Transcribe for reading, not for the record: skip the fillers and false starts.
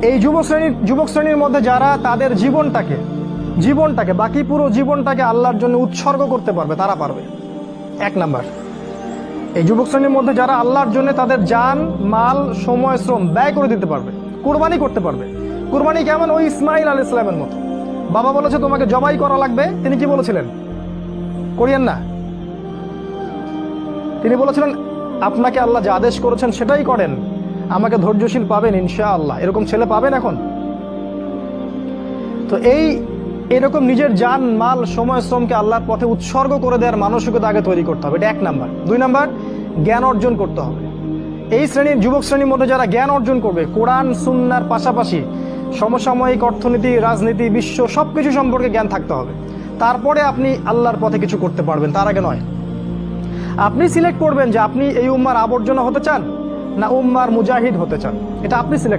এই যুবক শ্রেণীর মধ্যে যারা তাদের জীবনটাকে বাকি পুরো জীবনটাকে আল্লাহর জন্য উৎসর্গ করতে পারবে, তারা পারবে। 1 নাম্বার, এই যুবক শ্রেণীর মধ্যে যারা আল্লাহর জন্য তাদের জান, মাল, সময়, শ্রম ব্যয় করে দিতে পারবে, কুরবানি করতে পারবে। কুরবানি কেমন? ওই ইসমাইল আলাইহিস সালামের মতো। বাবা বলেছে তোমাকে জবাই করা লাগবে, তিনি কি বলেছিলেন? করিয়েন না। তিনি বলেছিলেন আপনাকে আল্লাহ যা আদেশ করেছেন সেটাই করেন, আমাকে ধৈর্যশীল পাবেন ইনশাআল্লাহ। এরকম ছেলে পাবেন এখন? তো এরকম নিজের জান, মাল, সময়, শ্রমকে আল্লাহর পথে উৎসর্গ করে দেওয়ার মানসিকতা আগে তৈরি করতে হবে। এটা 1 নাম্বার। 2 নাম্বার, জ্ঞান অর্জন করতে হবে। এই যুবক শ্রেণীর মধ্যে যারা জ্ঞান অর্জন করবে, কোরআন সুন্নাহর পাশাপাশি সমসাময়িক অর্থনীতি, রাজনীতি, বিশ্ব সবকিছু সম্পর্কে জ্ঞান থাকতে হবে। তারপরে আপনি আল্লাহর পথে কিছু করতে পারবেন, তার আগে নয়। আপনি সিলেক্ট করবেন যে আপনি এই উম্মার আবর্জনা হতে চান না উম্মার মুজাহিদ হতে চান, এটা আপনি সিলেক্ট